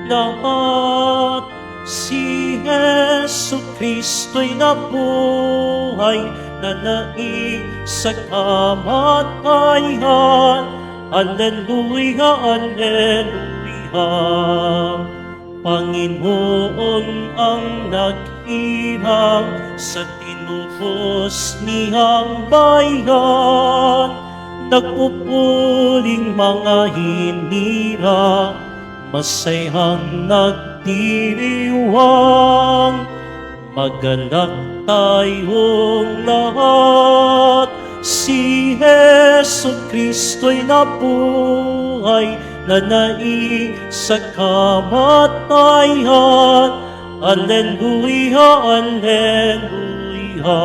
lahat. Si Jesu Kristo'y nabuhay, nanaig sa kamatayan. Alleluia, alleluia. Panginoon ang naghirap sa tinubos niyang bayan. Nagpupuling mga hinirang, masayang nagdiriwang. Magalak tayong lahat, si Jesu Kristo'y nabuhay, nanaig sa kamatayan. Alleluia, alleluia.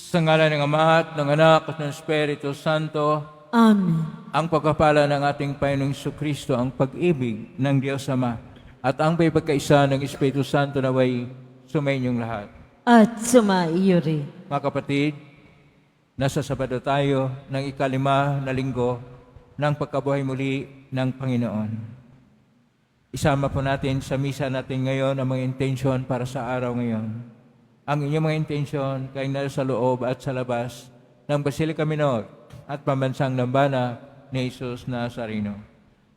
Sa ngalan ng Ama at ng Anak at ng Espiritu Santo, Amen. ang pagpapala ng ating Panginoong Jesucristo, ang pag-ibig ng Diyos Ama, at ang pagkakaisa ng Espiritu Santo naway sumainyong lahat. At sumaiyo rin. Mga kapatid, nasa Sabado tayo ng ikalima na linggo ng pagkabuhay muli ng Panginoon. Isama po natin sa misa natin ngayon ang mga intensyon para sa araw ngayon. Ang inyong mga intensyon kay nasa loob at sa labas ng Basilica Minor at pambansang dambana ni Jesus Nazareno.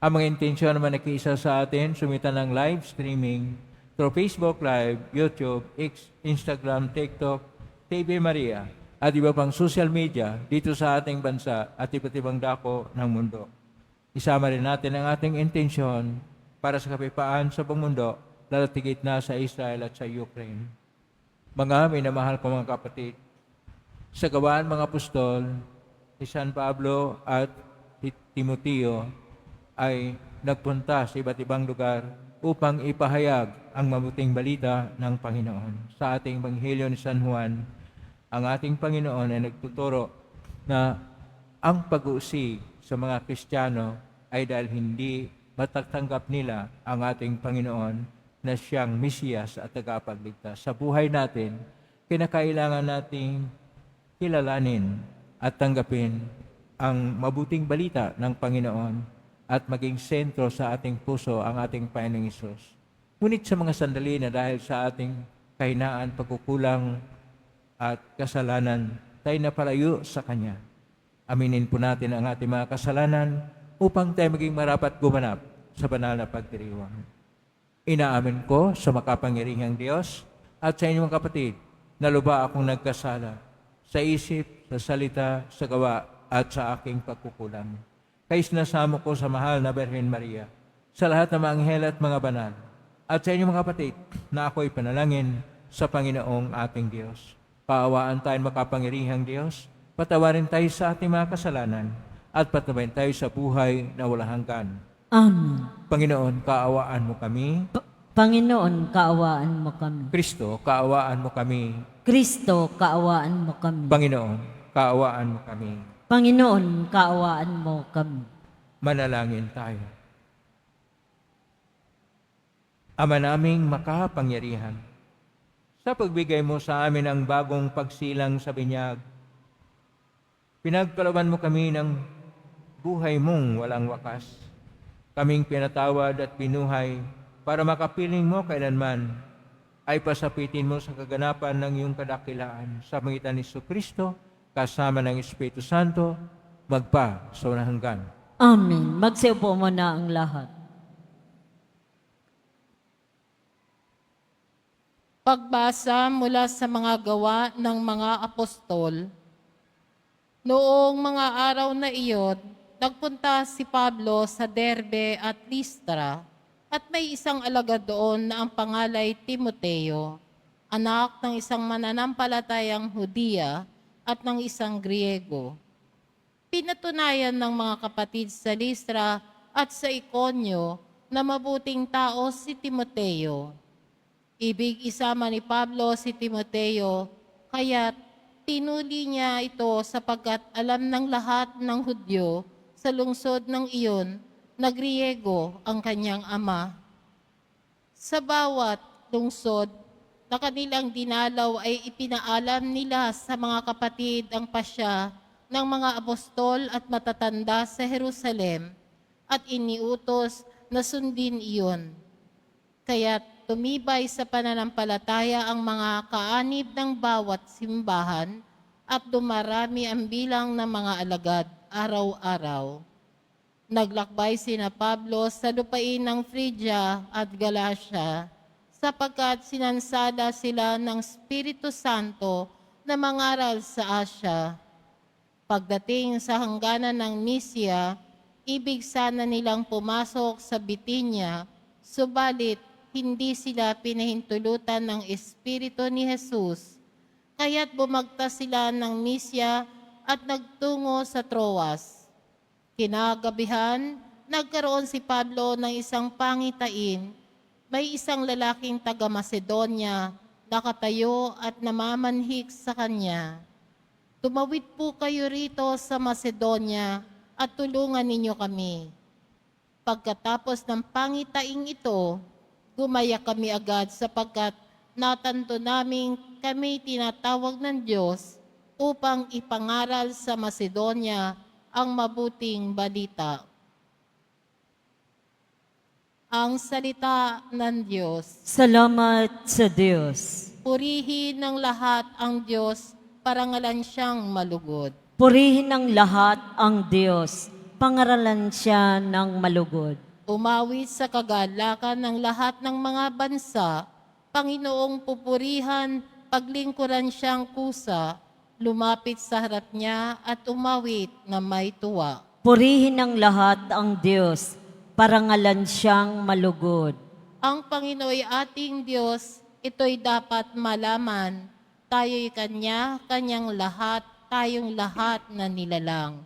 Ang mga intensyon naman nakiisa sa atin, sumita ng live streaming through Facebook Live, YouTube, X, Instagram, TikTok, TV Maria, at iba pang social media dito sa ating bansa at iba't ibang dako ng mundo. Isama rin natin ang ating intensyon para sa kapayapaan sa buong mundo, lalo tigit na sa Israel at sa Ukraine. Mga minamahal ko mga kapatid, sa Gawaan mga Apostol, si San Pablo at si Timoteo ay nagpunta sa iba't ibang lugar upang ipahayag ang mabuting balita ng Panginoon. Sa ating Ebanghelyo ni San Juan, ang ating Panginoon ay nagtuturo na ang pag-uusig sa mga Kristiyano ay dahil hindi matatanggap nila ang ating Panginoon na siyang Mesiyas at tagapagligtas. Sa buhay natin, kinakailangan nating kilalanin at tanggapin ang mabuting balita ng Panginoon at maging sentro sa ating puso ang ating Panginoong Hesus. Ngunit sa mga sandali na dahil sa ating kahinaan, pagkukulang at kasalanan, tayo napalayo sa Kanya. Aminin po natin ang ating mga kasalanan upang tayo maging marapat gumanap sa banal na pagdiriwang. Inaamin ko sa makapangyarihang Diyos at sa inyong kapatid na lubha akong nagkasala sa isip, sa salita, sa gawa at sa aking pagkukulang. Kaya sinasamo ko sa mahal na Birhen Maria, sa lahat ng mga anghel at mga banal, at sa inyong mga kapatid na ako'y panalangin sa Panginoong ating Diyos. Paawaan tayo makapangyarihang Diyos, patawarin tayo sa ating mga kasalanan, at patawarin tayo sa buhay na walang hanggan. Amen. Panginoon, kaawaan mo kami. Panginoon, kaawaan mo kami. Kristo, kaawaan mo kami. Kristo, kaawaan mo kami. Panginoon, kaawaan mo kami. Panginoon, kaawaan mo kami. Manalangin tayo. Ama naming makapangyarihan, sa pagbigay mo sa amin ang bagong pagsilang sa binyag, pinagkalooban mo kami ng buhay mong walang wakas. Kaming pinatawad at pinuhay para makapiling mo kailanman ay pasapitin mo sa kaganapan ng iyong kadakilaan sa pangitan ni Jesucristo kasama ng Espiritu Santo magpa sa unang hanggan. Amen. Magsiupo mo na ang lahat. Pagbasa mula sa mga gawa ng mga apostol. Noong mga araw na iyon, nagpunta si Pablo sa Derbe at Listra, at may isang alagad doon na ang pangalay Timoteo, anak ng isang mananampalatayang Hudiya at ng isang Griego. Pinatunayan ng mga kapatid sa Listra at sa Iconio na mabuting tao si Timoteo. Ibig isama ni Pablo si Timoteo, kaya't tinuli niya ito sapagkat alam ng lahat ng Hudyo sa lungsod ng iyon na Griego ang kanyang ama. Sa bawat lungsod na kanilang dinalaw ay ipinaalam nila sa mga kapatid ang pasya ng mga apostol at matatanda sa Jerusalem at iniutos na sundin iyon. Kaya tumibay sa pananampalataya ang mga kaanib ng bawat simbahan at dumarami ang bilang ng mga alagad araw-araw. Naglakbay sina Pablo sa lupain ng Phrygia at Galacia sapagkat sinansada sila ng Espiritu Santo na mangaral sa Asya. Pagdating sa hangganan ng Misia, ibig sana nilang pumasok sa Bitinya, subalit hindi sila pinahintulutan ng Espiritu ni Jesus. Kaya't bumagtas sila ng Misia at nagtungo sa Troas. Kinagabihan, nagkaroon si Pablo ng isang pangitain. May isang lalaking taga-Macedonia nakatayo at namamanhik sa kanya. Tumawid po kayo rito sa Macedonia at tulungan ninyo kami. Pagkatapos ng pangitaing ito, gumaya kami agad sapagkat natanto naming kami tinatawag ng Diyos upang ipangaral sa Macedonia ang mabuting balita. Ang salita ng Diyos. Salamat sa Diyos. Purihin ng lahat ang Diyos, parangalan siyang malugod. Purihin ng lahat ang Diyos, pangaralan siya ng malugod. Umawit sa kagalakan ng lahat ng mga bansa, Panginoong pupurihan, paglingkuran siyang kusa, lumapit sa harap niya at umawit na may tuwa. Purihin ng lahat ang Diyos, parangalan siyang malugod. Ang Panginooy ating Diyos, ito'y dapat malaman. Tayo'y Kanya, Kanyang lahat, tayong lahat na nilalang.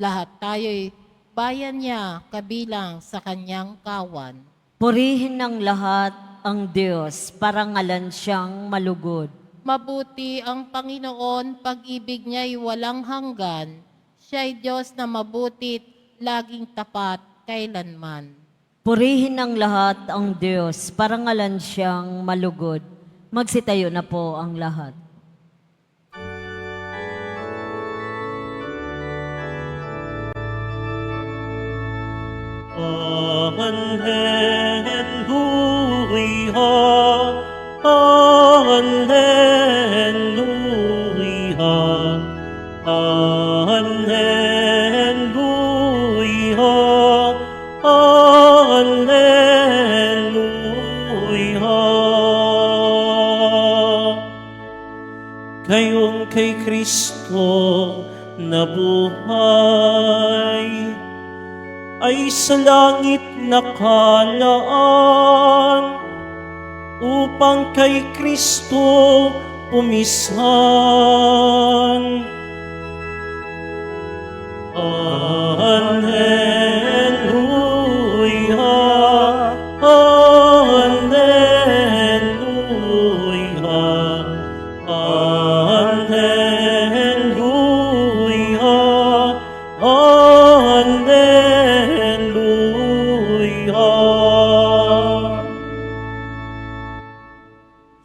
Lahat tayo'y bayan niya, kabilang sa Kanyang kawan. Purihin ng lahat ang Diyos, parangalan siyang malugod. Mabuti ang Panginoon, pag-ibig niya'y walang hanggan. Siya'y Diyos na mabutit, laging tapat, kailanman. Purihin ng lahat ang Diyos, parangalan siyang malugod. Magsitayo na po ang lahat. Alleluia, Alleluia, Alleluia, Alleluia. Gayong kay Kristo nabuhay, ay sa langit nakalaan, upang kay Kristo pumisan. Alleluia, Alleluia, Alleluia, Alleluia.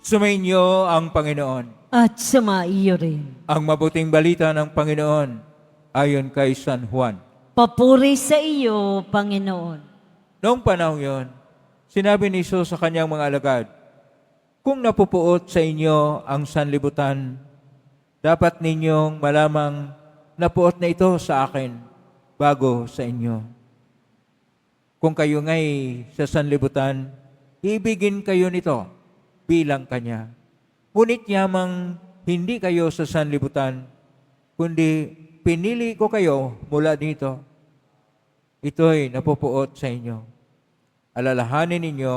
Sumainyo ang Panginoon. At sumaiyo rin. Ang mabuting balita ng Panginoon ayon kay San Juan. Papuri sa iyo, Panginoon. Noong panahon yon, sinabi ni Jesus sa kanyang mga alagad, kung napupuot sa inyo ang sanlibutan, dapat ninyong malamang napuot na ito sa akin bago sa inyo. Kung kayo nga'y sa sanlibutan, ibigin kayo nito bilang Kanya. Ngunit yamang hindi kayo sa sanlibutan, kundi pinili ko kayo mula dito. Ito'y napupuot sa inyo. Alalahanin ninyo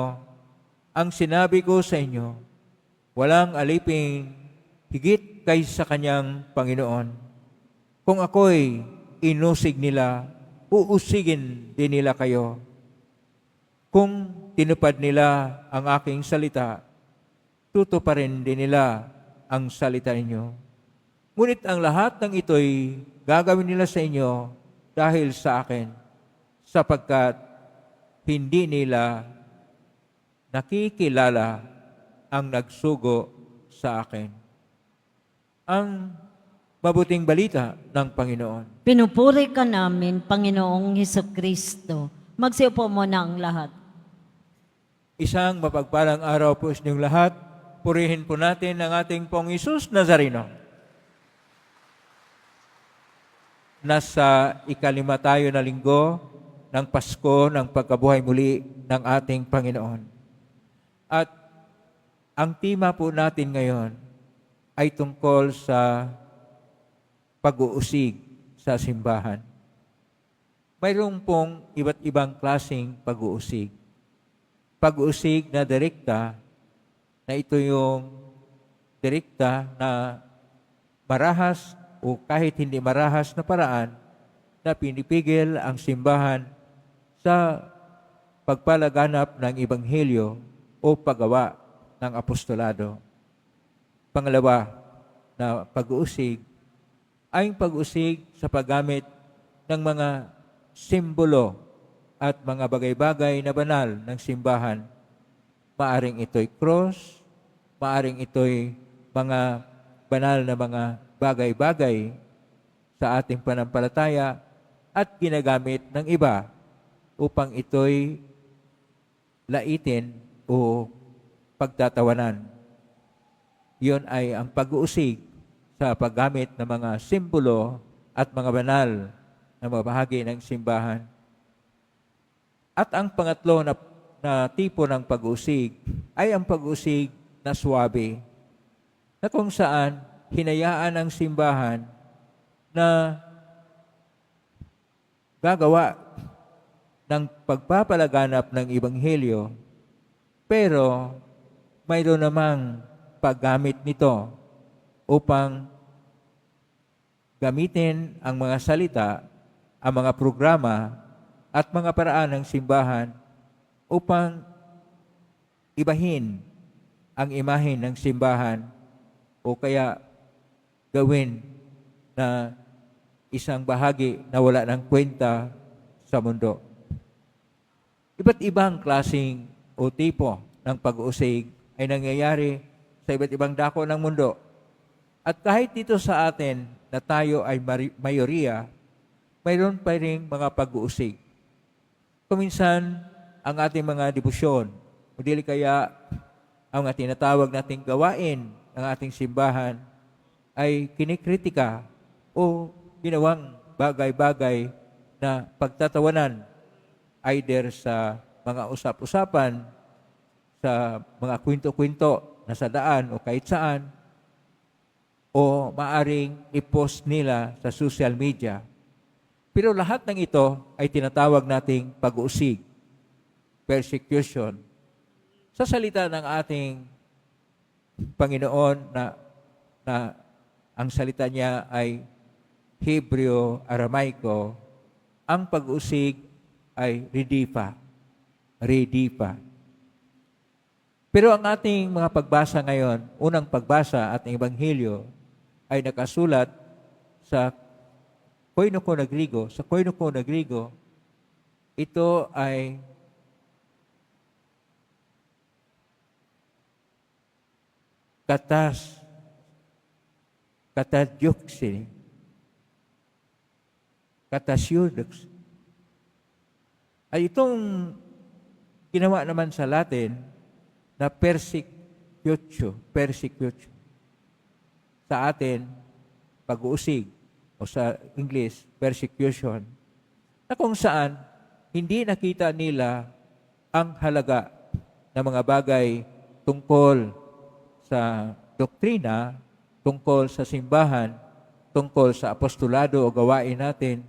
ang sinabi ko sa inyo, walang aliping higit kaysa Kanyang Panginoon. Kung ako'y inusig nila, uusigin din nila kayo. Kung tinupad nila ang aking salita, tutuparin din nila ang salita ninyo. Ngunit ang lahat ng ito'y gagawin nila sa inyo dahil sa akin, sapagkat hindi nila nakikilala ang nagsugo sa akin. Ang mabuting balita ng Panginoon. Pinupuri ka namin, Panginoong Hesus Kristo. Magsiupo mo na ang lahat. Isang mapagpalang araw po sa inyong lahat. Purihin po natin ang ating Pong Hesus Nazareno. Nasa ikalima tayo na linggo ng Pasko ng pagkabuhay muli ng ating Panginoon. At ang tema po natin ngayon ay tungkol sa pag-uusig sa simbahan. Mayroon pong iba't ibang klaseng pag-uusig. Pag-uusig na direkta, na ito yung direkta na marahas o kahit hindi marahas na paraan na pinipigil ang simbahan sa pagpalaganap ng Ebanghelyo o paggawa ng apostolado. Pangalawa na pag-uusig ay pag-usig sa paggamit ng mga simbolo at mga bagay-bagay na banal ng simbahan. Maaring ito'y cross, maaring ito'y mga banal na mga bagay-bagay sa ating panampalataya at ginagamit ng iba upang ito'y laitin o pagtatawanan. Iyon ay ang pag-uusig sa paggamit ng mga simbolo at mga banal na mga bahagi ng simbahan. At ang pangatlo na tipo ng pag-usig ay ang pag-usig na suwabe, na kung saan hinayaan ang simbahan na gagawa ng pagpapalaganap ng Ebanghelyo, pero mayroon namang paggamit nito upang gamitin ang mga salita, ang mga programa, at mga paraan ng simbahan upang ibahin ang imahe ng simbahan o kaya gawin na isang bahagi na wala ng kwenta sa mundo. Iba't ibang klaseng o tipo ng pag-uusig ay nangyayari sa iba't ibang dako ng mundo. At kahit dito sa atin na tayo ay mayoriya, mayroon pa rin mga pag-uusig. Kuminsan, ang ating mga debosyon, o dili kaya ang tinatawag nating gawain ng ating simbahan ay kinikritika o ginawang bagay-bagay na pagtatawanan either sa mga usap-usapan, sa mga kwento-kwento na sa daan o kahit saan, o maaring i-post nila sa social media. Pero lahat ng ito ay tinatawag nating pag-uusig, persecution. Sa salita ng ating Panginoon na ang salita niya ay Hebreo, Aramaiko, ang pag-uusig ay redipa. Redipa. Pero ang ating mga pagbasa ngayon, unang pagbasa at ang Ebanghelyo, ay nakasulat sa Koinoko na Grigo. Sa Koinoko na Grigo, ito ay katadyuksi, katasyudox. Ay itong ginawa naman sa Latin na persecutio. Sa atin, pag-uusig, o sa English, persecution, na kung saan hindi nakita nila ang halaga ng mga bagay tungkol sa doktrina, tungkol sa simbahan, tungkol sa apostolado o gawain natin,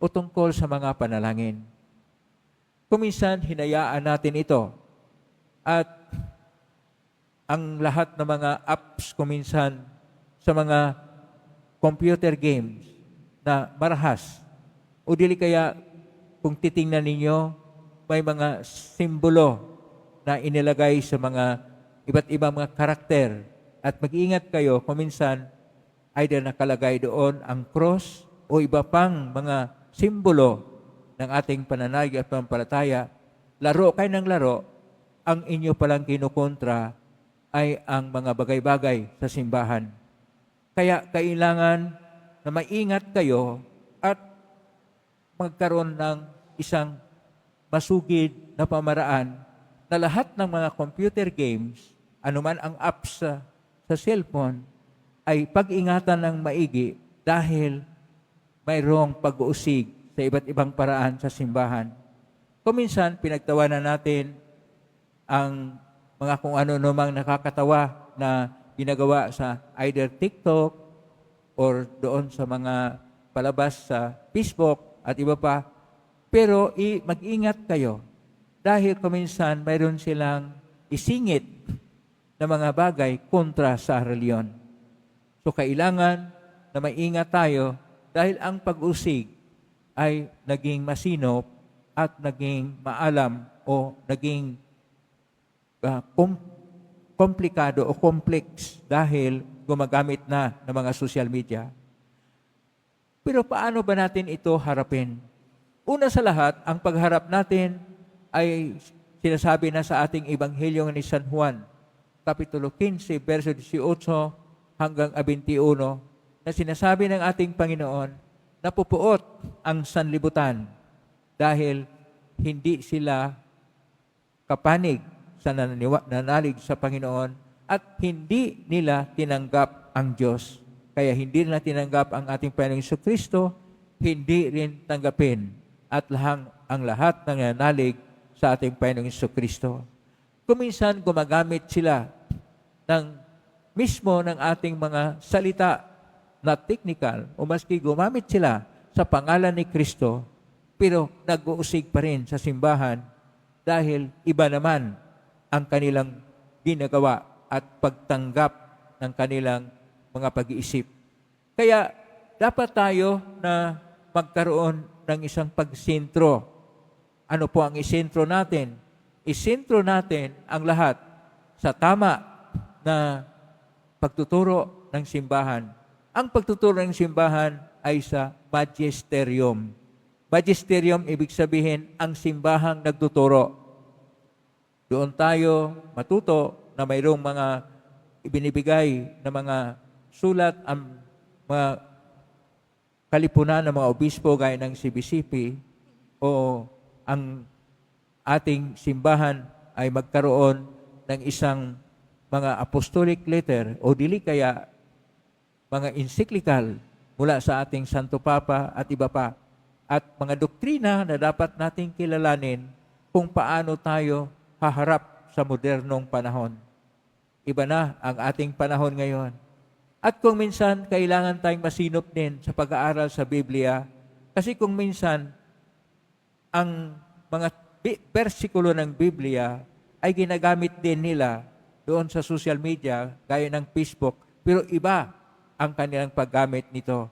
o tungkol sa mga panalangin. Kuminsan, hinayaan natin ito. At ang lahat ng mga apps kuminsan sa mga computer games na marahas, o dili kaya kung titingnan ninyo, may mga simbolo na inilagay sa mga iba't ibang mga karakter. At mag-iingat kayo, kuminsan, either nakalagay doon ang cross o iba pang mga simbolo ng ating pananalig at pampalataya. Laro kayo ng laro, ang inyo palang kinukontra ay ang mga bagay-bagay sa simbahan. Kaya kailangan na maingat kayo at magkaroon ng isang masugid na pamaraan na lahat ng mga computer games, anuman ang apps sa cellphone, ay pag-ingatan ng maigi dahil mayroong pag-uusig sa iba't ibang paraan sa simbahan. Kung minsan, pinagtawanan natin ang mga kung ano namang nakakatawa na ginagawa sa either TikTok or doon sa mga palabas sa Facebook at iba pa. Pero mag-ingat kayo dahil kuminsan mayroon silang isingit na mga bagay kontra sa reliyon. So kailangan na maingat tayo dahil ang pag-usig ay naging masinop at naging maalam o naging komplikado o complex dahil gumagamit na ng mga social media. Pero paano ba natin ito harapin? Una sa lahat, ang pagharap natin ay sinasabi na sa ating Ebanghelyo ni San Juan, Kapitulo 15, verso 18 hanggang 21, na sinasabi ng ating Panginoon na pupuot ang sanlibutan dahil hindi sila kapanig sa nanalig sa Panginoon at hindi nila tinanggap ang Diyos. Kaya hindi nila tinanggap ang ating Panginoong Jesucristo, hindi rin tanggapin at ang lahat ng nanalig sa ating Panginoong Jesucristo. Kuminsan gumagamit sila mismo ng ating mga salita na technical o maski gumamit sila sa pangalan ni Kristo, pero nag-uusig pa rin sa simbahan dahil iba naman ang kanilang ginagawa at pagtanggap ng kanilang mga pag-iisip. Kaya dapat tayo na magkaroon ng isang pagsentro. Ano po ang isentro natin? Isentro natin ang lahat sa tama na pagtuturo ng simbahan. Ang pagtuturo ng simbahan ay sa magisterium. Magisterium, ibig sabihin, ang simbahang nagtuturo. Doon tayo matuto na mayroong mga ibinibigay na mga sulat, ang mga kalipunan ng mga obispo gaya ng CBCP o ang ating simbahan ay magkaroon ng isang mga apostolic letter o dili kaya mga encyclical mula sa ating Santo Papa at iba pa. At mga doktrina na dapat nating kilalanin kung paano tayo haharap sa modernong panahon. Iba na ang ating panahon ngayon. At kung minsan, kailangan tayong masinop din sa pag-aaral sa Biblia. Kasi kung minsan, ang mga bersikulo ng Biblia ay ginagamit din nila doon sa social media, gaya ng Facebook, pero iba ang kanilang paggamit nito.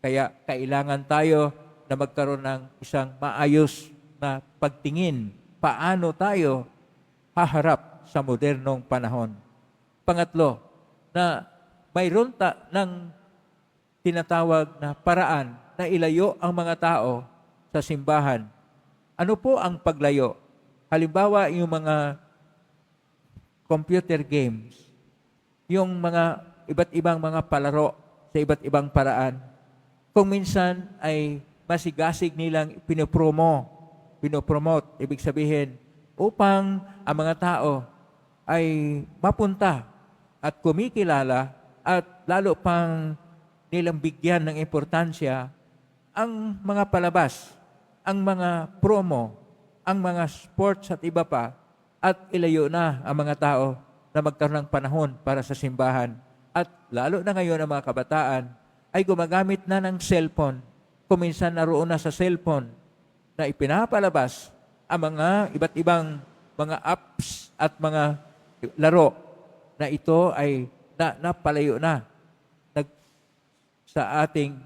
Kaya kailangan tayo na magkaroon ng isang maayos na pagtingin paano tayo haharap sa modernong panahon. Pangatlo, na mayroon ng tinatawag na paraan na ilayo ang mga tao sa simbahan. Ano po ang paglayo? Halimbawa, yung mga computer games, yung mga iba't ibang mga palaro sa iba't ibang paraan, kung minsan ay masigasig nilang pinopromote, ibig sabihin, upang ang mga tao ay mapunta at kumikilala at lalo pang nilang bigyan ng importansya ang mga palabas, ang mga promo, ang mga sports at iba pa, at ilayo na ang mga tao na magkaroon ng panahon para sa simbahan. At lalo na ngayon ang mga kabataan ay gumagamit na ng cellphone. Kuminsan naroon na sa cellphone na ipinapalabas ang mga iba't ibang mga apps at mga laro na ito ay napalayo na sa ating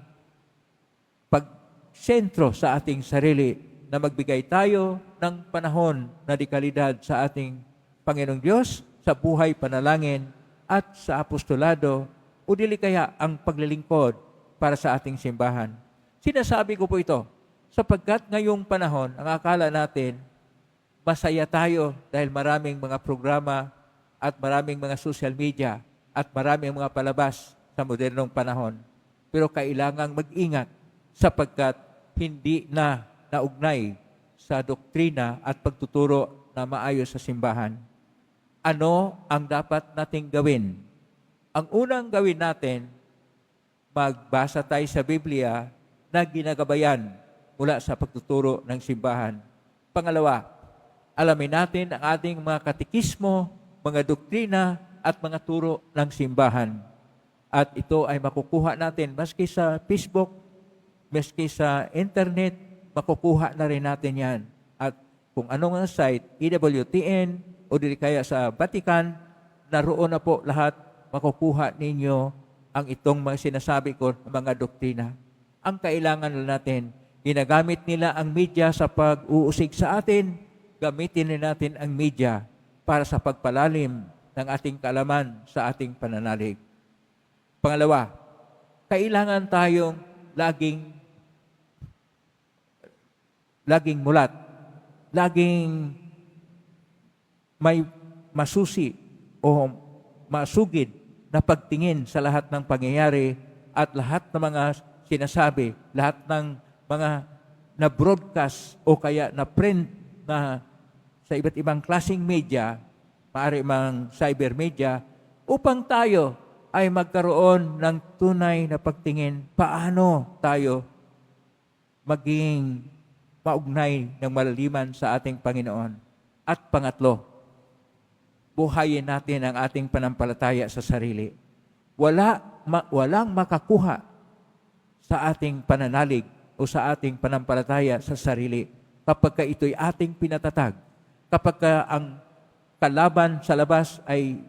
pagsentro sa ating sarili na magbigay tayo ng panahon na dekalidad sa ating Panginoong Diyos, sa buhay panalangin at sa apostolado o dili kaya ang paglilingkod para sa ating simbahan. Sinasabi ko po ito sapagkat ngayong panahon, ang akala natin, masaya tayo dahil maraming mga programa at maraming mga social media at maraming mga palabas sa modernong panahon. pero kailangang mag-ingat sapagkat hindi na naugnay sa doktrina at pagtuturo na maayos sa simbahan. Ano ang dapat nating gawin? Ang unang gawin natin, magbasa tayo sa Biblia na ginagabayan mula sa pagtuturo ng simbahan. Pangalawa, alamin natin ang ating mga katekismo, mga doktrina at mga turo ng simbahan. At ito ay makukuha natin maski sa Facebook, maski sa internet, makukuha na rin natin yan. At kung anong ang site, EWTN o dili kaya sa Vatican, naroon na po lahat, makukuha ninyo ang itong mga sinasabi ko, mga doktrina. Ang kailangan natin, ginagamit nila ang media sa pag-uusig sa atin, gamitin natin ang media para sa pagpalalim ng ating kaalaman sa ating pananalig. Pangalawa, kailangan tayong laging mulat, laging may masusi o masugid na pagtingin sa lahat ng pangyayari at lahat ng mga sinasabi, lahat ng mga na-broadcast o kaya na-print na sa iba't ibang klaseng media, maaari mang cyber media, upang tayo ay magkaroon ng tunay na pagtingin paano tayo maging maugnay ng malaliman sa ating Panginoon. At pangatlo, buhayin natin ang ating panampalataya sa sarili. Walang makakuha sa ating pananalig o sa ating panampalataya sa sarili kapag ito'y ating pinatatag. Kapag ang kalaban sa labas ay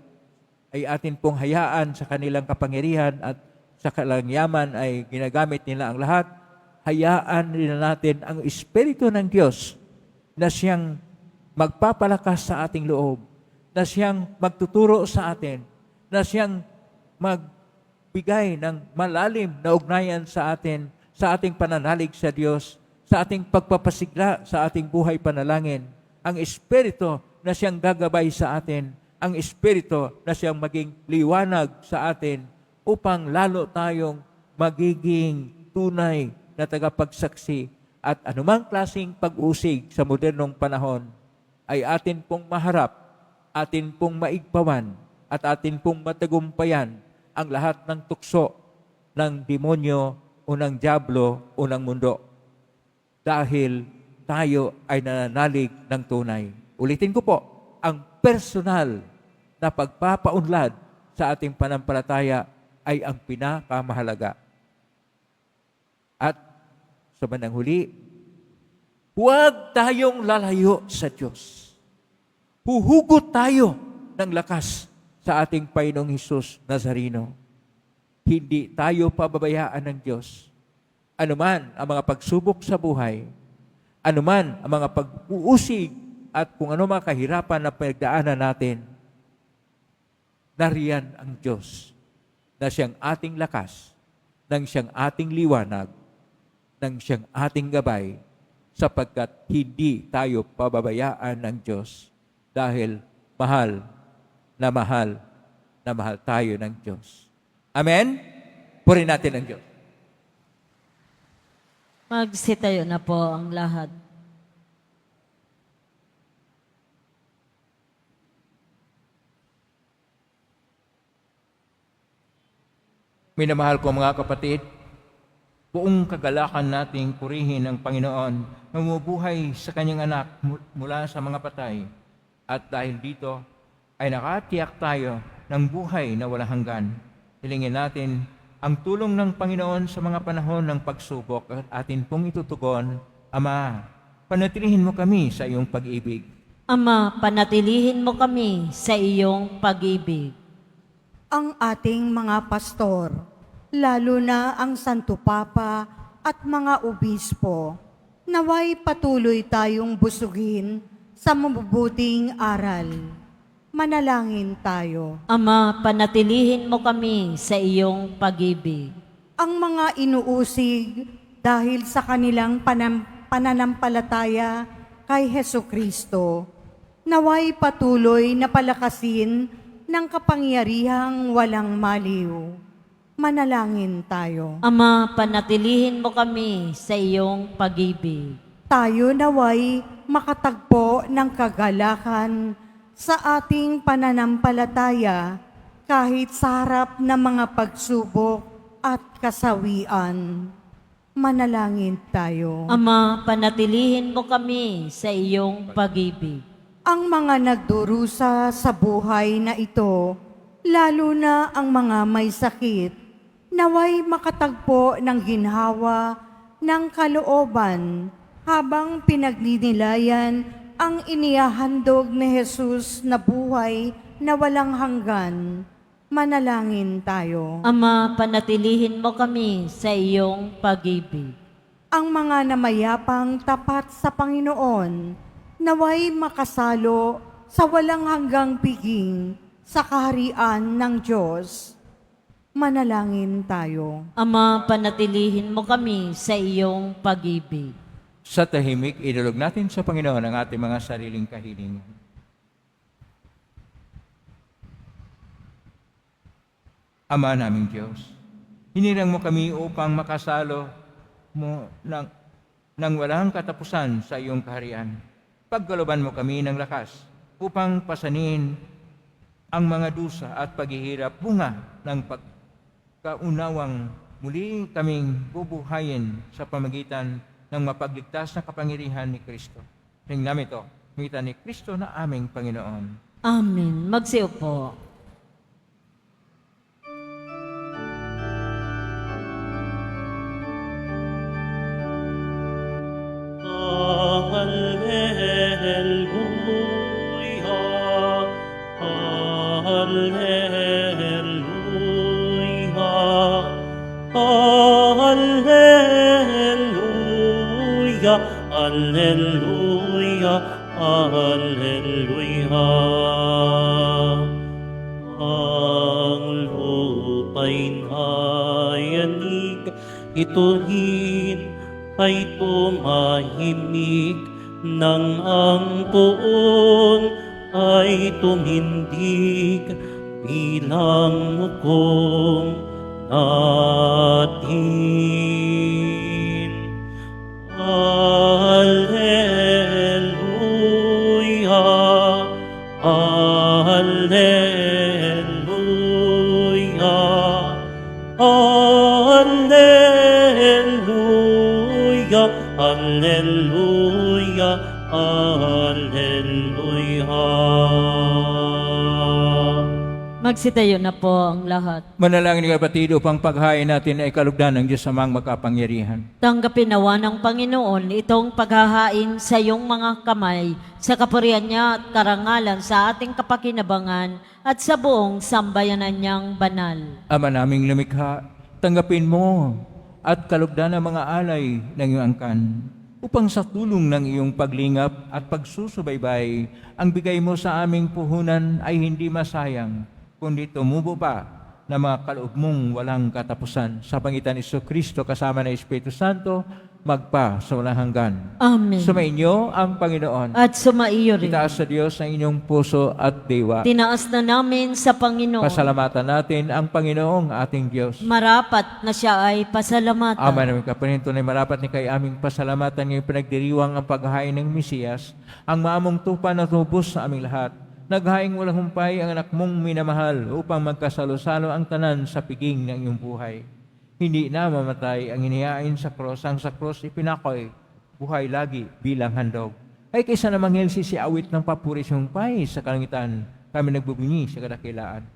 atin pong hayaan sa kanilang kapangyarihan at sa kanilang yaman ay ginagamit nila ang lahat, hayaan rin natin ang Espiritu ng Diyos na siyang magpapalakas sa ating loob, na siyang magtuturo sa atin, na siyang magbigay ng malalim na ugnayan sa atin, sa ating pananalig sa Diyos, sa ating pagpapasigla sa ating buhay panalangin. Ang Espiritu na siyang gagabay sa atin, ang Espiritu na siyang maging liwanag sa atin upang lalo tayong magiging tunay na tagapagsaksi at anumang klaseng pag-usig sa modernong panahon ay atin pong maharap, atin pong maigpawan at atin pong matagumpayan ang lahat ng tukso ng demonyo o ng diablo o ng mundo. Dahil tayo ay nananalig ng tunay. Ulitin ko po, ang personal na pagpapaunlad sa ating panampalataya ay ang pinakamahalaga. At sa bandang huli, huwag tayong lalayo sa Diyos. Huhugot tayo ng lakas sa ating Panginoong Hesus Nazareno. Hindi tayo pababayaan ng Diyos. Anuman ang mga pagsubok sa buhay, anuman ang mga pag-uusig at kung ano mga kahirapan na pinagdaanan natin, nariyan ang Diyos na siyang ating lakas, nang siyang ating liwanag, nang siyang ating gabay, sapagkat hindi tayo pababayaan ng Diyos dahil mahal na mahal tayo ng Diyos. Amen? Purihin natin ang Diyos. Magsitayo na po ang lahat. Minamahal ko mga kapatid, buong kagalakan nating purihin ang Panginoon na bumubuhay sa kanyang anak mula sa mga patay. At dahil dito ay nakatiyak tayo ng buhay na walang hanggan. Hilingin natin ang tulong ng Panginoon sa mga panahon ng pagsubok at atin pong itutugon. Ama, panatilihin mo kami sa iyong pag-ibig. Ama, panatilihin mo kami sa iyong pag-ibig. Ang ating mga pastor, lalo na ang Santo Papa at mga obispo, naway patuloy tayong busugin sa mabubuting aral. Manalangin tayo. Ama, panatilihin mo kami sa iyong pag-ibig. Ang mga inuusig dahil sa kanilang pananampalataya kay Hesukristo, naway patuloy na palakasin ng kapangyarihang walang maliw. Manalangin tayo. Ama, panatilihin mo kami sa iyong pag-ibig. Tayo naway makatagpo ng kagalakan sa ating pananampalataya kahit sa harap ng mga pagsubok at kasawian. Manalangin tayo. Ama, panatilihin mo kami sa iyong pag-ibig. Ang mga nagdurusa sa buhay na ito, lalo na ang mga may sakit, naway makatagpo ng ginhawa ng kalooban habang pinagninilayan ang inihahandog ni Jesus na buhay na walang hanggan. Manalangin tayo. Ama, panatilihin mo kami sa iyong pag-ibig. Ang mga namayapang tapat sa Panginoon, naway makasalo sa walang hanggang piging sa kaharian ng Diyos. Manalangin tayo. Ama, panatilihin mo kami sa iyong pag-ibig. Sa tahimik, idulog natin sa Panginoon ang ating mga sariling kahilingan. Ama naming Diyos, hinirang mo kami upang makasalo mo ng walang katapusan sa iyong kaharian. Pagkalooban mo kami ng lakas upang pasanin ang mga dusa at paghihirap bunga ng pagkaunawang muli kaming bubuhayin sa pamagitan ng mapagligtas na kapangyarihan ni Kristo. Tingnan namin ito, pamitan ni Kristo na aming Panginoon. Amen. Magsiupo. Alleluia, Alleluia, Alleluia, Alleluia, Alleluia. Ang lupa'y nayanig, ituhin ay tumahimik, nang ang poon ay tumindig bilang hukom natin. Alleluia, Alleluia, Alleluia, Alleluia, Alleluia. Magsitayo na po ang lahat. Manalangin ng kapatid upang paghain natin ay kalugdan ng Diyos amang makapangyarihan. Tanggapin nawa ng Panginoon itong paghahain sa iyong mga kamay, sa kapurihan niya at karangalan sa ating kapakinabangan at sa buong sambayanan niyang banal. Ama naming lumikha, tanggapin mo at kalugdan ang mga alay ng iyong angkan, upang sa tulong ng iyong paglingap at pagsusubaybay, ang bigay mo sa aming puhunan ay hindi masayang, kundi tumubo pa na mga kaloob mong walang katapusan. Sa pangitan ni Kristo kasama ng Espiritu Santo, magpa sa walang hanggan. Amen. Sumainyo ang Panginoon. At sumaiyo rin. Itaas sa Diyos ang inyong puso at diwa. Tinaas na namin sa Panginoon. Pasalamatan natin ang Panginoong ating Diyos. Marapat na siya ay pasalamatan. Ama namin kapanin, tunay marapat ni kay aming pasalamatan ngayong pinagdiriwang ang paghahain ng Mesiyas, ang maamong tupa na tubos sa aming lahat. Naghaing walang humpay ang anak mong minamahal upang magkasalo-salo ang tanan sa piging ng iyong buhay. Hindi na mamatay ang inihain sa cross, ang sa cross ipinakoy, buhay lagi bilang handog. Ay kaysa na manghilsi si awit ng papuris humpay sa kalangitan, kami nagbubunyi sa kadakilaan.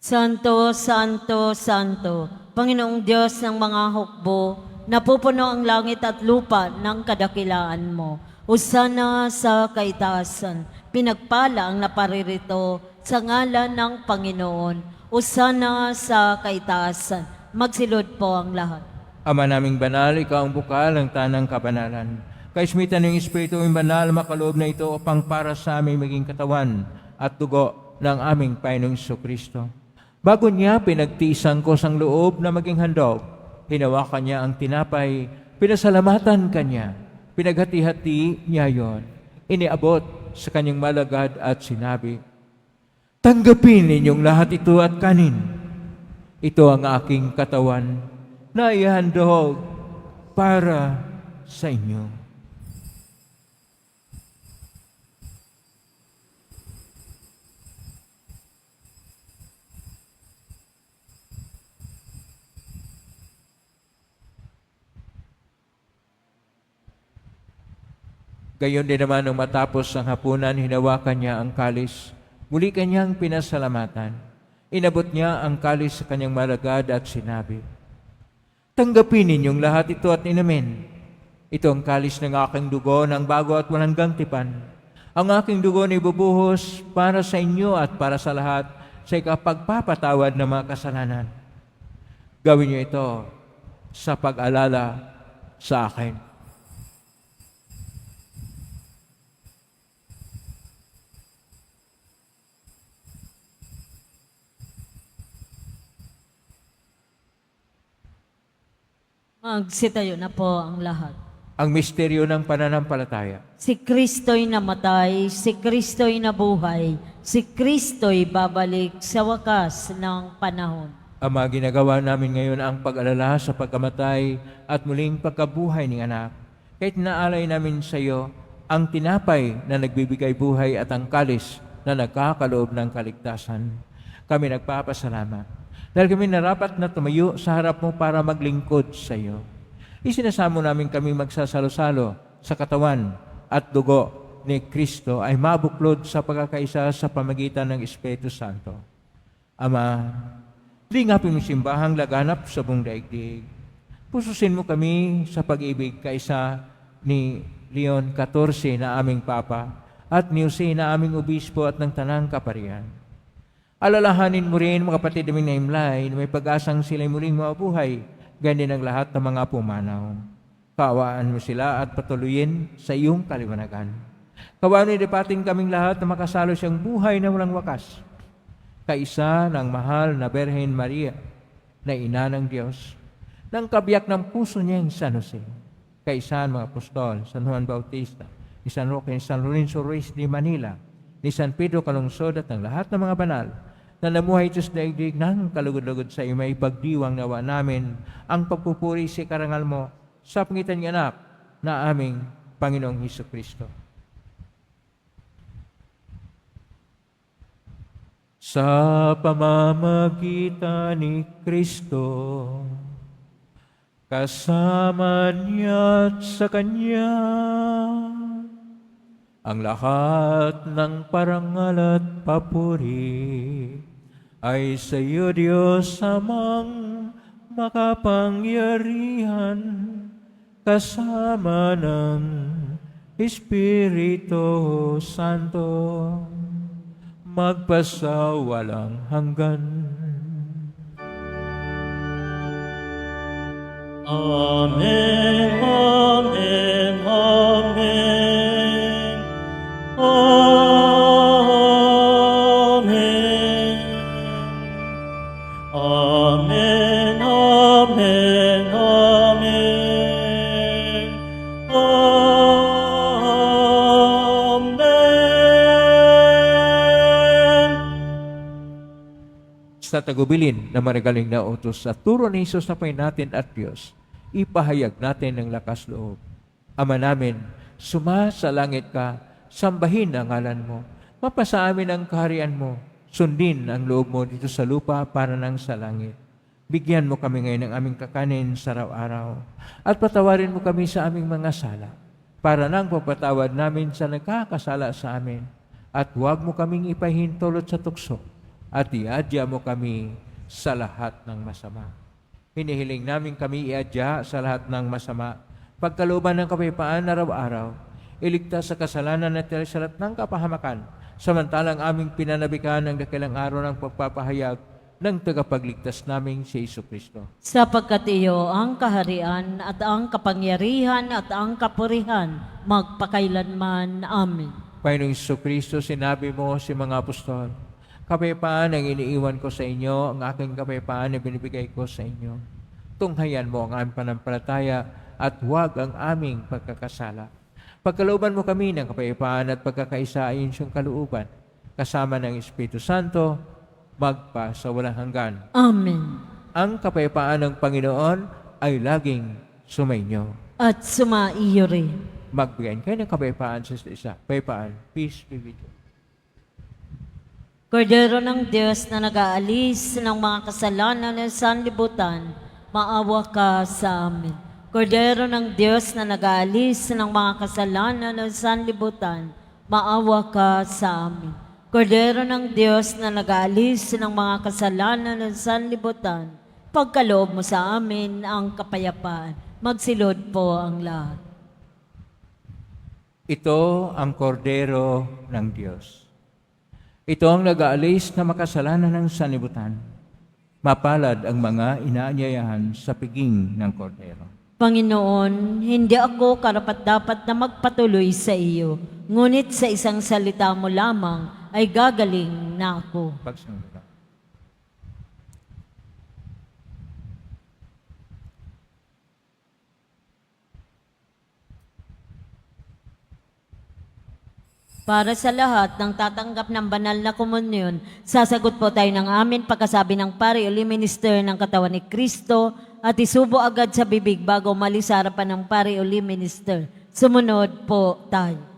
Santo, Santo, Santo, Panginoong Diyos ng mga hukbo, napupuno ang langit at lupa ng kadakilaan mo. Hosana sa kaitaasan, pinagpala ang naparirito sa ngalan ng Panginoon. Hosana sa kaitaasan, magsilod po ang lahat. Ama naming banal, ikaw ang bukal ng tanang kabanalan. Kaismitan ng Espiritu ng banal, makaloob na ito upang para sa aming maging katawan at dugo ng aming Panginoong Kristo. Bago niya pinagtiisan ko sang loob na maging handog, hinawakan niya ang tinapay, pinasalamatan kanya, pinaghati-hati niya yon, iniabot sa kanyang malagad at sinabi, "Tanggapin ninyong lahat ito at kanin. Ito ang aking katawan na ihandog para sa inyo. Gayon din naman nung matapos ang hapunan, hinawakan niya ang kalis. Muli kanyang pinasalamatan. Inabot niya ang kalis sa kanyang malagad at sinabi, "Tanggapin ninyong lahat ito at inumin. Ito ang kalis ng aking dugo ng bago at walang tipan. Ang aking dugo na ibubuhos para sa inyo at para sa lahat sa ikapagpapatawad ng mga kasalanan. Gawin niyo ito sa pag-alala sa akin." Magsitayo na po ang lahat. Ang misteryo ng pananampalataya. Si Kristo'y namatay, si Kristo'y nabuhay, si Kristo'y babalik sa wakas ng panahon. Ama, ginagawa namin ngayon ang pag-alala sa pagkamatay at muling pagkabuhay ng anak. Kahit naalay namin sa iyo ang tinapay na nagbibigay buhay at ang kalis na nagkakaloob ng kaligtasan. Kami nagpapasalamat dahil kami narapat na tumayo sa harap mo para maglingkod sa iyo. Isinasamo namin kami magsasalo-salo sa katawan at dugo ni Kristo ay mabuklod sa pagkakaisa sa pamagitan ng Espiritu Santo. Ama, lingapin mo simbahang laganap sa buong daigdig. Pususin mo kami sa pag-ibig kaisa ni Leon XIV na aming Papa at ni Jose na aming Obispo at ng Tanang Kaparian. Alalahanin mo rin mga kapatid naming naimlay na may pag-asang sila'y muling mabuhay, ganyan ang lahat ng mga pumanaw. Kaawaan mo sila at patuloyin sa iyong kaliwanagan. Kaawaan mo idapating kaming lahat na makasalo siyang buhay na walang wakas. Kaisa ng mahal na Berhen Maria, na ina ng Diyos, ng kabiyak ng puso niyang San Jose, kaisa ng mga apostol, San Juan Bautista, ni San Roque, ni San Lorenzo Ruiz de Manila, ni San Pedro Calungsod at ng lahat ng mga banal, na namuhay ito sa daigdig ng kalugod-lugod sa iyo, may pagdiwang nawa namin ang pagpupuri sa karangal mo sa pangitan ng anak na aming Panginoong Hesukristo. Sa pamamagitan ni Kristo, kasama niya at sa Kanya, ang lahat ng parangal at papuri ay sa iyo, Diyos Amang makapangyarihan, kasama ng Espiritu Santo, magpasawalang hanggan. Amen, amen, amen. Amen. Amen, amen, amen. Amen. Sa tagubilin na marigaling na utos sa turo ni Jesus na Panginoon natin at Diyos, ipahayag natin ng lakas loob. Ama namin, sumasalangit ka, sambahin ang ngalan mo, mapasa amin ang kaharian mo, sundin ang loob mo dito sa lupa para nang sa langit. Bigyan mo kami ngayon ng aming kakanin sa araw-araw, at patawarin mo kami sa aming mga sala, para nang papatawad namin sa nagkakasala sa amin, at huwag mo kaming ipahintulot sa tukso, at iadya mo kami sa lahat ng masama. Hinihiling namin kami iadya sa lahat ng masama, pagkalooban ng kapayapaan araw-araw, iligtas sa kasalanan at sa lahat ng kapahamakan, samantalang aming pinanabikan ng dakilang araw ng pagpapahayag ng tagapagligtas naming si Jesucristo. Sapagkat iyo ang kaharian at ang kapangyarihan at ang kapurihan magpakailanman. Amen. Panginoong Jesucristo, sinabi mo si mga apostol, kapayapaan ang iniiwan ko sa inyo, ang aking kapayapaan na binibigay ko sa inyo. Tunghayan mo ang aming panampalataya at huwag ang aming pagkakasala. Pagkalooban mo kami ng kapayapaan at pagkakaisa ayon siyang kalooban, kasama ng Espiritu Santo, magpa sa walang hanggan. Amen. Ang kapayapaan ng Panginoon ay laging sumainyo. At sumaiyo rin. Magbigay kayo ng kapayapaan sa isa't isa. Kapayapaan. Peace be with you. Kordero ng Diyos na nag-aalis ng mga kasalanan ng sanlibutan, maawa ka sa amin. Kordero ng Diyos na nag-aalis ng mga kasalanan ng sanlibutan, maawa ka sa amin. Kordero ng Diyos na nag-aalis ng mga kasalanan ng sanlibutan, pagkaloob mo sa amin ang kapayapaan. Magsilod po ang lahat. Ito ang kordero ng Diyos. Ito ang nag-aalis na makasalanan ng sanlibutan. Mapalad ang mga inaanyayahan sa piging ng kordero. Panginoon, hindi ako karapat-dapat na magpatuloy sa iyo, ngunit sa isang salita mo lamang ay gagaling na ako. Pagsunod ka. Para sa lahat ng tatanggap ng banal na komunyon, sasagot po tayo ng amin pagkasabi ng pari o minister ng katawan ni Kristo at isubo agad sa bibig bago umalis sa harapan ng pari o minister. Sumunod po tayo.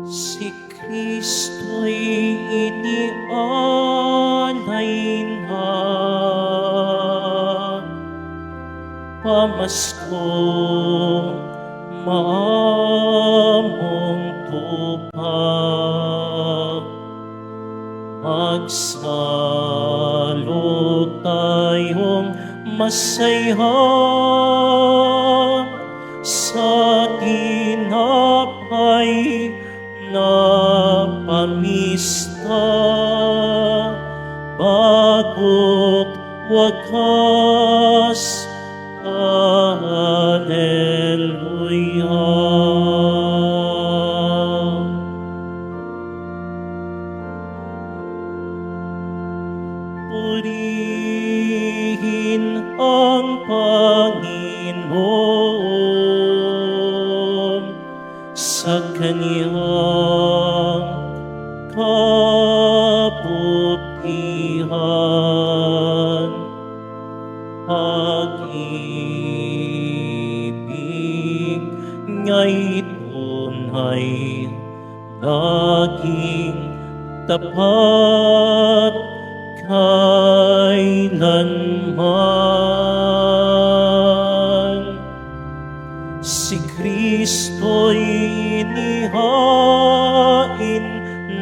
Si Kristo'y inialay na, pamaskong maamong tupad. Magsalo tayong masaya sa tinapay na pamista, bago't wakas. Hallelujah. Purihin ang Panginoon sa kaniyang kabutihan. Pag-ibig niya'y tunay, laging tapat kailanman. Si Kristo'y inihain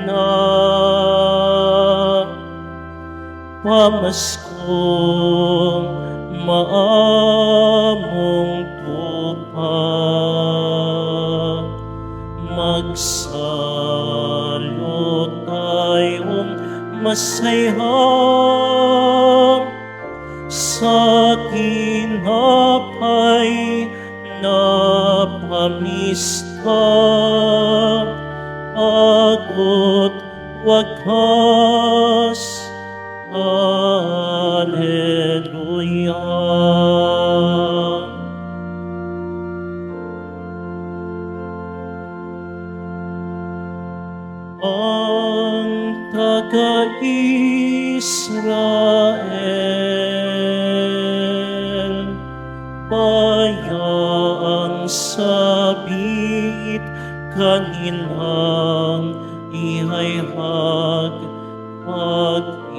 na, pamaskong maamong tupad. Magsalo tayong masaya sa tinapay na pamista, agot wakas. Hallelujah. Ang taga-Israel, bayang sabit kanilang ihayhag. Pag-ibig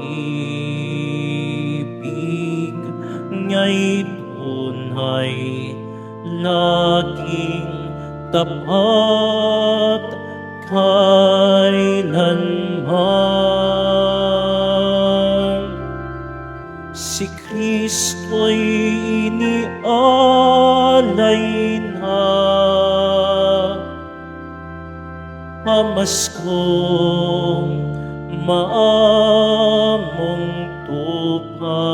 niya'y tunay, laging tapat kailanman. Si Kristo'y inialay na, pamaskong maamong tupad.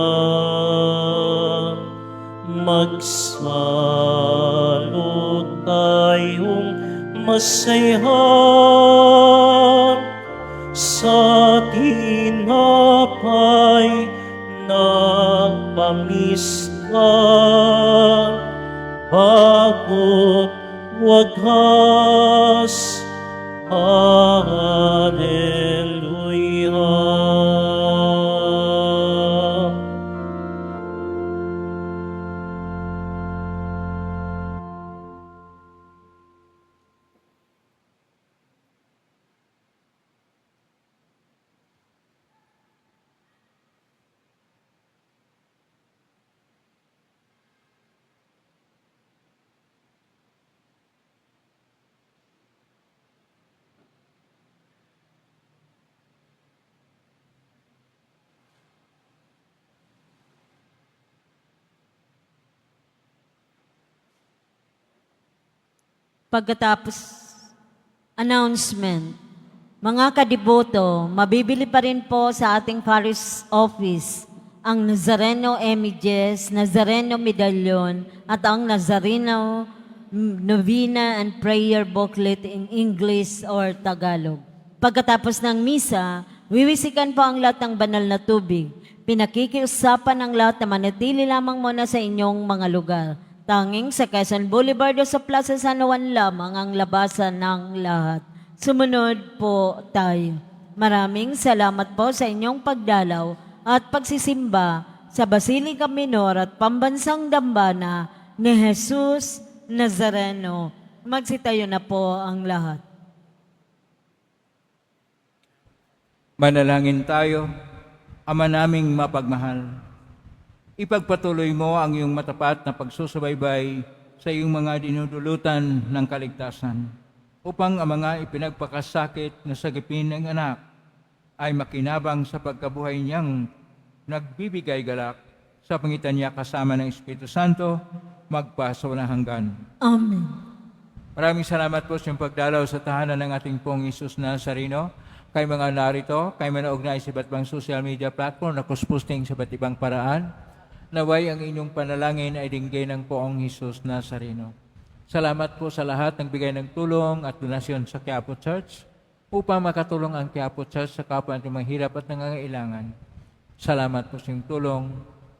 Magsalo tayong masayhan sa tinapay na pamis ka, bago't wagas. Hallelujah. Pagkatapos, announcement. Mga kadiboto, mabibili pa rin po sa ating parish office ang Nazareno Images, Nazareno Medallion, at ang Nazareno Novena and Prayer Booklet in English or Tagalog. Pagkatapos ng misa, wiwisikan po ang lahat ng banal na tubig. Pinakikiusapan ang lahat na manatili lamang muna sa inyong mga lugar. Tanging sa Quezon Boulevard o sa Plaza San Juan lamang ang labasan ng lahat. Sumunod po tayo. Maraming salamat po sa inyong pagdalaw at pagsisimba sa Basilica Minor at Pambansang Dambana ni Jesus Nazareno. Magsitayo na po ang lahat. Manalangin tayo, Ama naming mapagmahal. Ipagpatuloy mo ang iyong matapat na pagsusubaybay sa iyong mga dinudulutan ng kaligtasan upang ang mga ipinagpakasakit na sagipin ng anak ay makinabang sa pagkabuhay niyang nagbibigay galak sa pangitan niya kasama ng Espiritu Santo magpasawalang hanggan. Amen. Maraming salamat po sa iyong pagdalaw sa tahanan ng ating pong Isus Nazareno. Kay mga narito, kay mga naugnay sa iba't ibang social media platform na kusposting sa iba't ibang paraan, naway ang inyong panalangin ay dinggay ng poong Isus Nazareno. Salamat po sa lahat ng bigay ng tulong at donasyon sa Quiapo Church upang makatulong ang Quiapo Church sa kapwa ng mahirap at nangangailangan. Salamat po sa inyong tulong,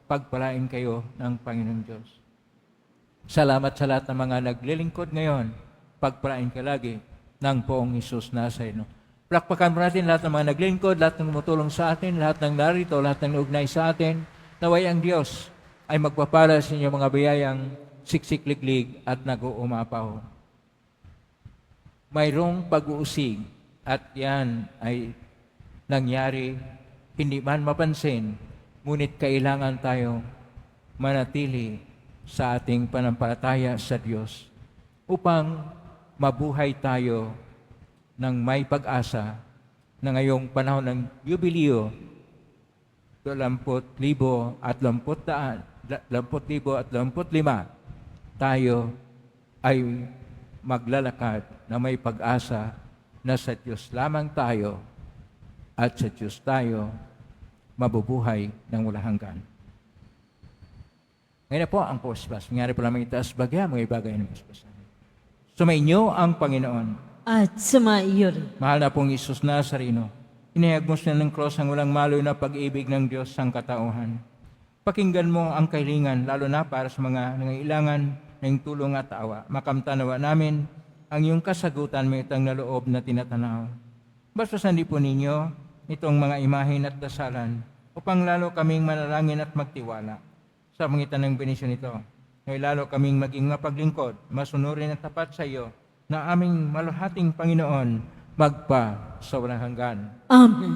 pagpalain kayo ng Panginoong Diyos. Salamat sa lahat ng mga naglilingkod ngayon, pagpalain ka lagi ng poong Isus Nazareno. Plakpakan po natin lahat ng mga naglilingkod, lahat ng tumutulong sa atin, lahat ng narito, lahat ng naugnay sa atin. Naway ang Diyos ay magpapala sa inyo mga biyayang siksik-liglig at nag-uumapaw. Mayroong pag-uusig at yan ay nangyari, hindi man mapansin, ngunit kailangan tayo manatili sa ating panampalataya sa Diyos upang mabuhay tayo ng may pag-asa na ngayong panahon ng Jubileo 20,000 at 20,025 tayo ay maglalakad na may pag-asa na sa Diyos lamang tayo at sa Diyos tayo mabubuhay ng walang hanggan. Ngayon na po ang puspas. Nangyari po lamang itaas bagya, mga ibagay ng puspas. Sumainyo ang Panginoon. At sumaiyo rin. Mahal na pong Isus Nazareno, inihagmos na ng cross ang walang malo na pag-ibig ng Diyos sang katauhan. Pakinggan mo ang kahilingan, lalo na para sa mga nangailangan ng tulong at awa. Makamtanawa namin ang iyong kasagutan may itang na loob na tinatanaw. Bastasan din po ninyo itong mga imahin at dasalan upang lalo kaming manalangin at magtiwala sa pangitan ng benisyon nito. Ngayon lalo kaming maging mapaglingkod, masunurin at tapat sa iyo na aming maluhating Panginoon magpa sa walang hanggan. Amen.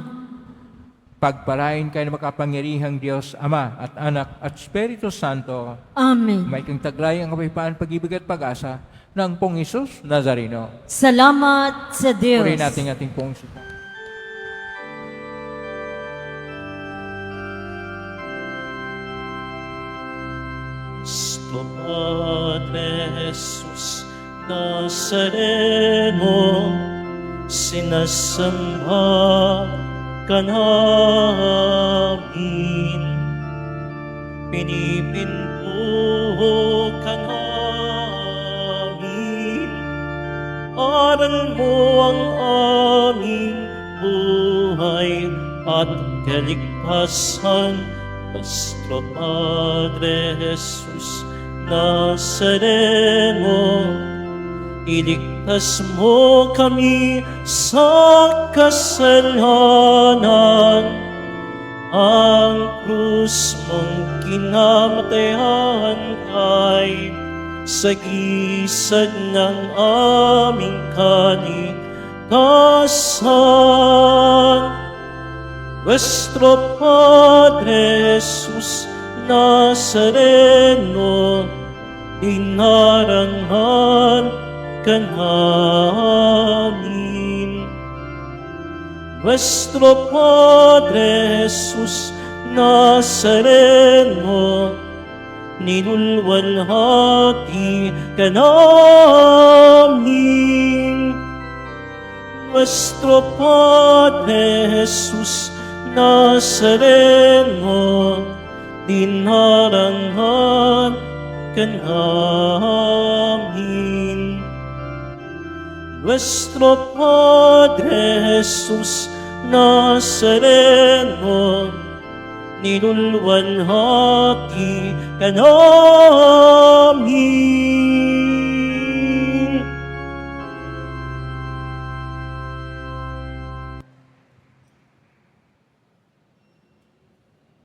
Pagpalain kayo ng makapangyarihang Diyos, Ama at Anak at Espiritu Santo, Amen. may kang taglay ang kapayapaan, pag-ibig at pag-asa ng pong Isus Nazareno. Salamat sa Diyos. Purihin natin ating pong Isus. Padre Jesus Nazareno, sinasamba ka namin, pinipinto ka namin, aral mo ang aming buhay at kaligtasan. Nuestro Padre Jesus Nazareno, iligtas mo kami sa kasalanan. Ang krus mong kinamatayan ay sagisag ng aming kaligtasan. Nuestro Padre Jesus Nazareno, dinarangan ka namin. Nuestro Padre Jesus Nazareno, nilulwalhati ka namin. Nuestro Padre Jesus Nazareno, dinarangan ka namin. Nuestro Padre Jesus Nazareno, nilulwalhati ka namin.